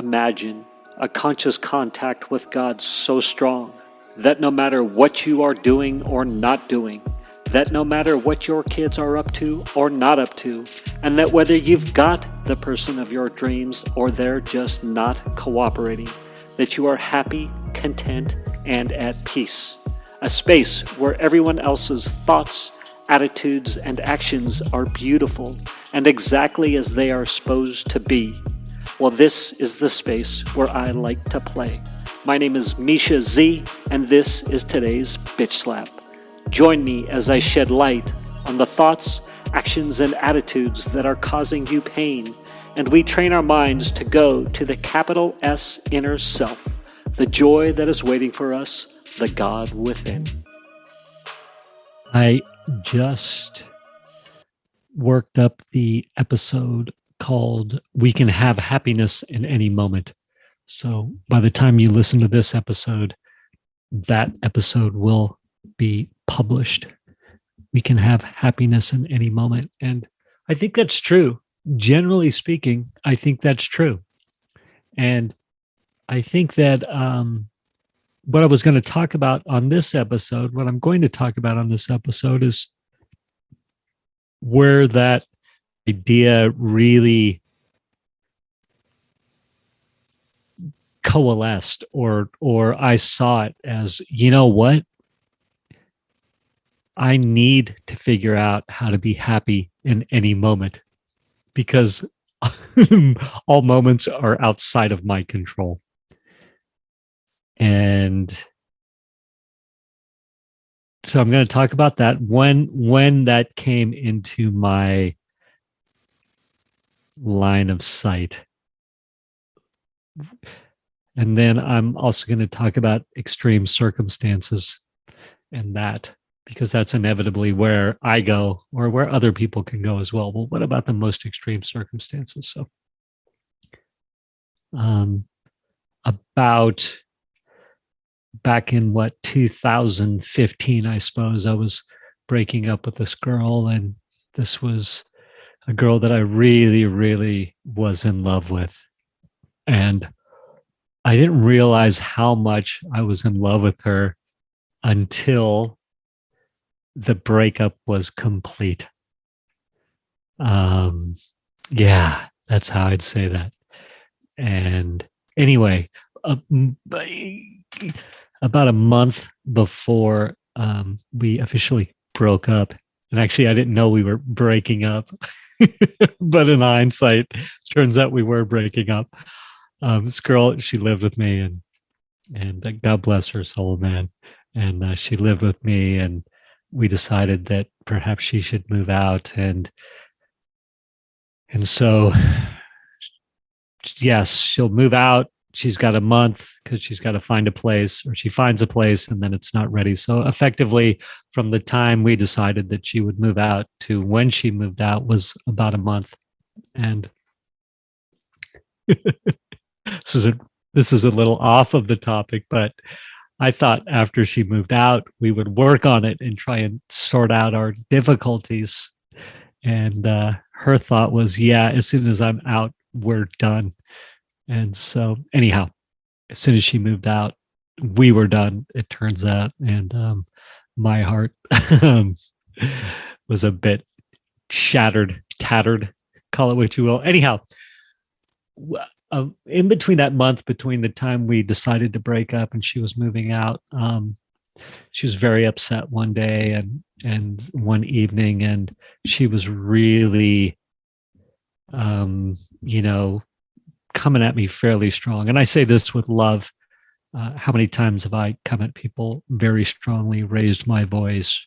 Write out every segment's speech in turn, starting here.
Imagine a conscious contact with God so strong that no matter what you are doing or not doing, that no matter what your kids are up to or not up to, and that whether you've got the person of your dreams or they're just not cooperating, that you are happy, content, and at peace. A space where everyone else's thoughts, attitudes, and actions are beautiful and exactly as they are supposed to be. Well, this is the space where I like to play. My name is Mischa Z, and this is today's Bitch Slap. Join me as I shed light on the thoughts, actions, and attitudes that are causing you pain, and we train our minds to go to the capital S inner self, the joy that is waiting for us, the God within. I just worked up the episode called We Can Have Happiness in Any Moment. So by the time you listen to this episode, that episode will be published. We can have happiness in any moment. And I think that's true. Generally speaking, I think that's true. And I think that what I was going to talk about on this episode, what I'm going to talk about on this episode is where that idea really coalesced, or I saw it as, you know what? I need to figure out how to be happy in any moment, because all moments are outside of my control. And so I'm going to talk about that when that came into my line of sight. And then I'm also going to talk about extreme circumstances and that, because that's inevitably where I go or where other people can go as well. Well, what about the most extreme circumstances? So about back in 2015, I suppose, I was breaking up with this girl, and this was a girl that I really, really was in love with. And I didn't realize how much I was in love with her until the breakup was complete. Yeah, that's how I'd say that. And anyway, about a month before we officially broke up, and actually I didn't know we were breaking up, but in hindsight, turns out we were breaking up. This girl, she lived with me, and God bless her soul, man. And she lived with me, and we decided that perhaps she should move out, and so yes, she'll move out. She's got a month because she's got to find a place, or she finds a place and then it's not ready. So effectively, from the time we decided that she would move out to when she moved out was about a month. And this is a little off of the topic, but I thought after she moved out, we would work on it and try and sort out our difficulties. And her thought was, yeah, as soon as I'm out, we're done. And so anyhow, as soon as she moved out, we were done, it turns out. And my heart was a bit shattered, tattered, call it what you will. Anyhow, in between that month, between the time we decided to break up and she was moving out, she was very upset one day and one evening, and she was really, coming at me fairly strong. And I say this with love. How many times have I come at people very strongly, raised my voice,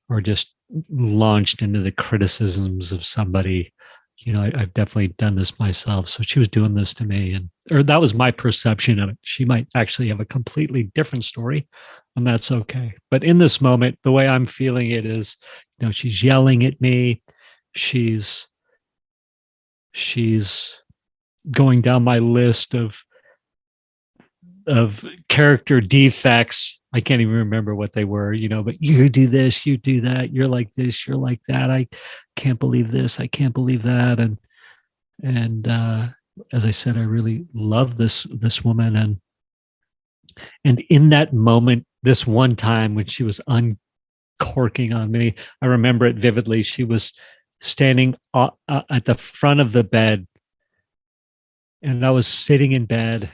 or just launched into the criticisms of somebody? I've definitely done this myself. So she was doing this to me, or that was my perception of it. She might actually have a completely different story, and that's okay. But in this moment, the way I'm feeling it is, she's yelling at me. She's going down my list of character defects. I can't even remember what they were, but you do this, you do that, you're like this, you're like that. I can't believe this, I can't believe that. And as I said, I really love this woman, and in that moment, this one time when she was uncorking on me, I remember it vividly. She was standing at the front of the bed, and I was sitting in bed,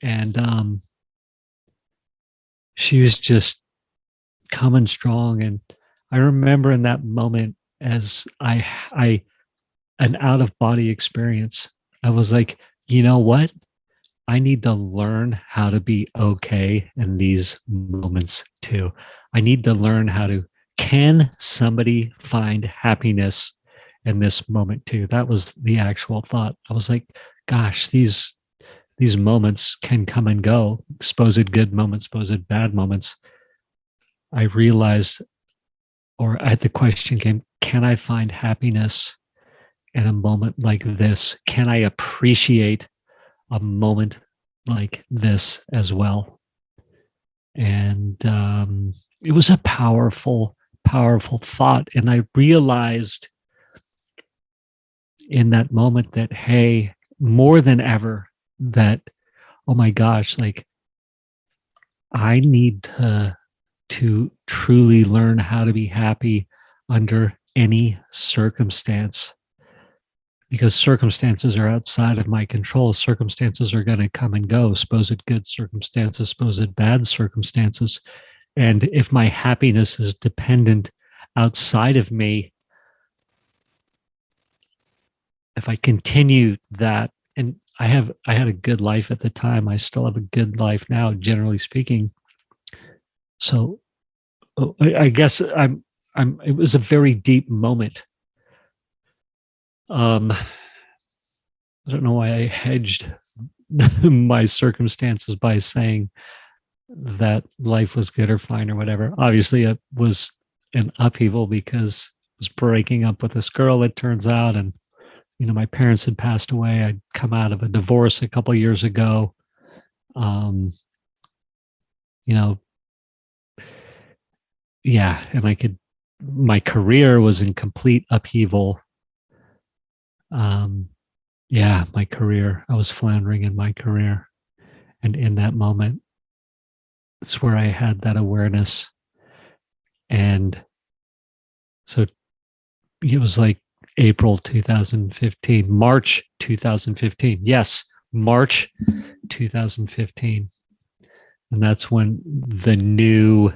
and she was just coming strong. And I remember in that moment, as I an out of body experience, I was like, you know what? I need to learn how to be okay in these moments too. I need to learn how to, can somebody find happiness in this moment too? That was the actual thought. I was like, gosh, these moments can come and go, supposed good moments, supposed bad moments. I realized, or I had the question came, can I find happiness in a moment like this? Can I appreciate a moment like this as well? And it was a powerful, powerful thought. And I realized in that moment that, hey, more than ever, that, oh my gosh, like I need to truly learn how to be happy under any circumstance, because circumstances are outside of my control. Circumstances are going to come and go, supposed good circumstances, supposed bad circumstances. And if my happiness is dependent outside of me, if I continue that, and I had a good life at the time, I still have a good life now, generally speaking. So I guess it was a very deep moment. I don't know why I hedged my circumstances by saying that life was good or fine or whatever. Obviously, it was an upheaval because I was breaking up with this girl, it turns out, and my parents had passed away. I'd come out of a divorce a couple of years ago. Um, you know, yeah, and my career was in complete upheaval. Yeah, my career, I was floundering in my career. And in that moment, it's where I had that awareness. And so it was like April 2015, March 2015. Yes, March 2015. And that's when the new,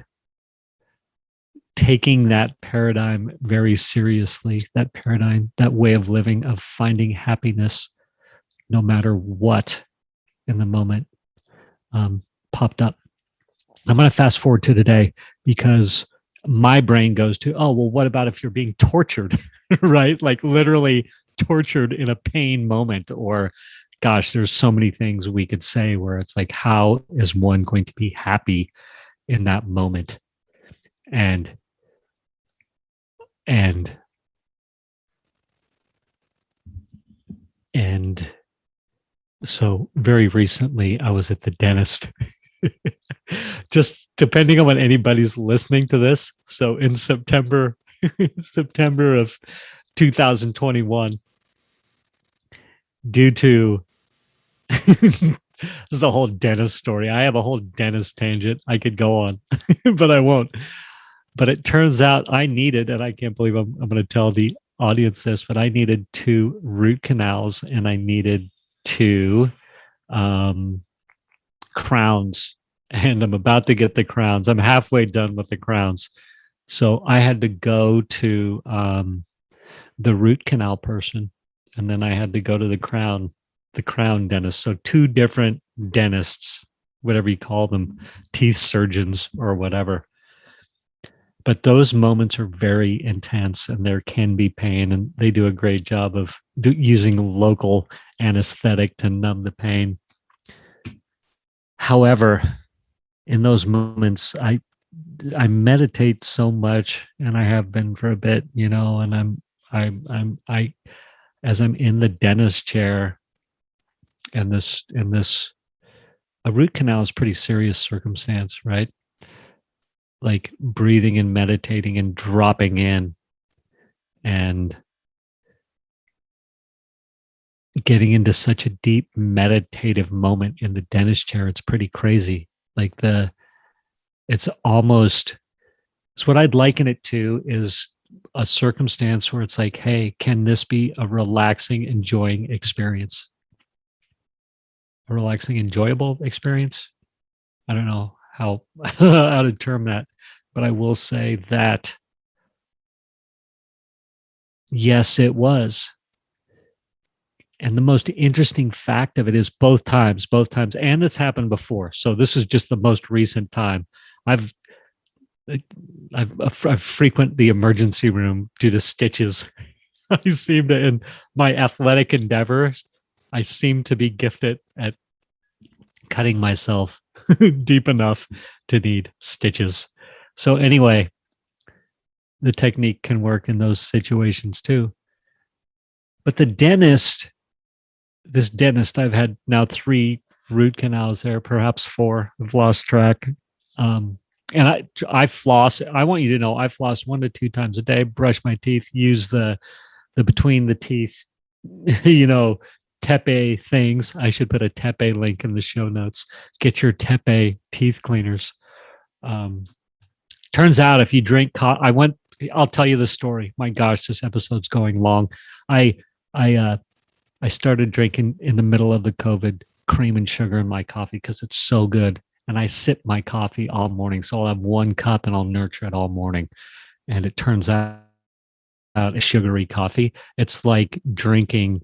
taking that paradigm very seriously, that paradigm, that way of living, of finding happiness no matter what in the moment, popped up. I'm going to fast forward to today because my brain goes to, oh, well, what about if you're being tortured, right? Like literally tortured in a pain moment, or gosh, there's so many things we could say where it's like, how is one going to be happy in that moment? And and and so very recently I was at the dentist. Just depending on when anybody's listening to this, so in September September of 2021, due to this is a whole dentist story. I have a whole dentist tangent I could go on, but I won't. But it turns out I needed, and I can't believe I'm going to tell the audience this, but I needed 2 root canals and I needed 2 um, crowns. And I'm about to get the crowns. I'm halfway done with the crowns. So I had to go to the root canal person, and then I had to go to the crown dentist. So 2 different dentists, whatever you call them, teeth surgeons or whatever. But those moments are very intense, and there can be pain, and they do a great job of using local anesthetic to numb the pain. However, in those moments, I meditate so much, and I have been for a bit, and I as I'm in the dentist chair, and this a root canal is pretty serious circumstance, right? Like breathing and meditating and dropping in, and getting into such a deep meditative moment in the dentist chair. It's pretty crazy. Like it's what I'd liken it to is a circumstance where it's like, hey, can this be a relaxing, enjoying experience? A relaxing, enjoyable experience? I don't know how how to term that, but I will say that yes, it was. And the most interesting fact of it is both times, and it's happened before. So this is just the most recent time. I've frequent the emergency room due to stitches. I seem to, in my athletic endeavors, I seem to be gifted at cutting myself deep enough to need stitches. So anyway, the technique can work in those situations too. But this dentist, I've had now 3 root canals there, perhaps 4. I've lost track. And I floss. I want you to know I floss 1 to 2 times a day, brush my teeth, use the between the teeth, Tepe things. I should put a Tepe link in the show notes. Get your Tepe teeth cleaners. Turns out if you drink I'll tell you the story. My gosh, this episode's going long. I started drinking in the middle of the COVID cream and sugar in my coffee because it's so good. And I sip my coffee all morning. So I'll have 1 cup and I'll nurture it all morning. And it turns out a sugary coffee. It's like drinking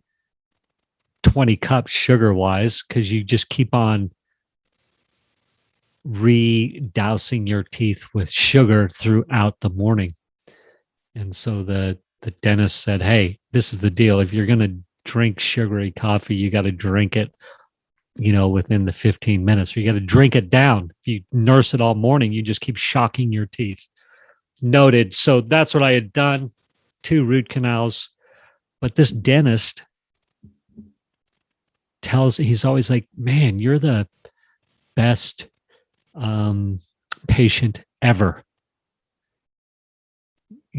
20 cups sugar wise, because you just keep on re-dousing your teeth with sugar throughout the morning. And so the dentist said, hey, this is the deal. If you're going to drink sugary coffee, you got to drink it within the 15 minutes, or you got to drink it down. If you nurse it all morning, you just keep shocking your teeth. Noted. So that's what I had done. 2 root canals. But this dentist he's always like, man, you're the best patient ever.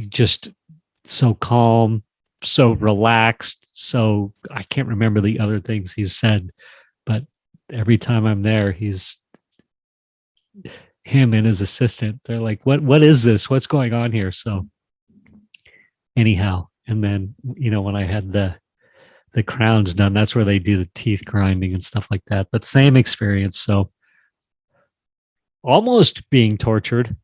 Just so calm, so relaxed. So I can't remember the other things he said, but every time I'm there, him and his assistant, they're like, what is this? What's going on here? So anyhow, and then, when I had the crowns done, that's where they do the teeth grinding and stuff like that, but same experience. So almost being tortured,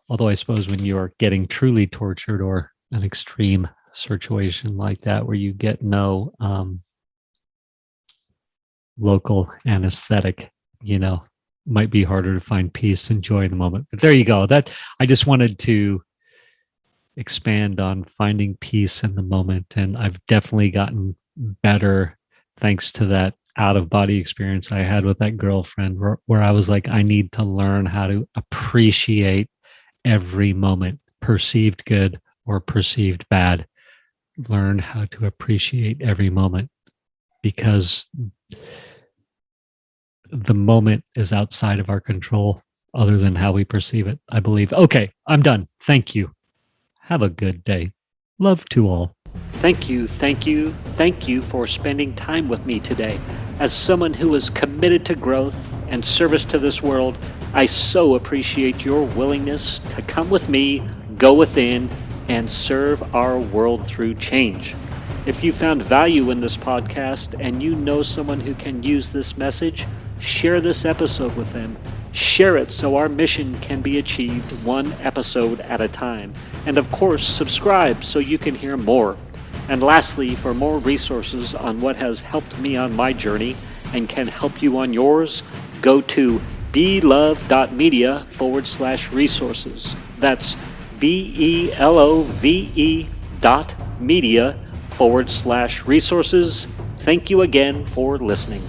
although I suppose when you are getting truly tortured or an extreme situation like that, where you get no local anesthetic, might be harder to find peace and joy in the moment. But there you go. That I just wanted to expand on finding peace in the moment. And I've definitely gotten better thanks to that out-of-body experience I had with that girlfriend, where I was like, I need to learn how to appreciate every moment, perceived good or perceived bad. Learn how to appreciate every moment, because the moment is outside of our control other than how we perceive it, I believe. Okay, I'm done. Thank you. Have a good day. Love to all. Thank you for spending time with me today. As someone who is committed to growth and service to this world, I so appreciate your willingness to come with me, go within, and serve our world through change. If you found value in this podcast and you know someone who can use this message, share this episode with them. Share it so our mission can be achieved 1 episode at a time. And of course, subscribe so you can hear more. And lastly, for more resources on what has helped me on my journey and can help you on yours, go to belove.media/resources. That's BELOVE.media/resources. Thank you again for listening.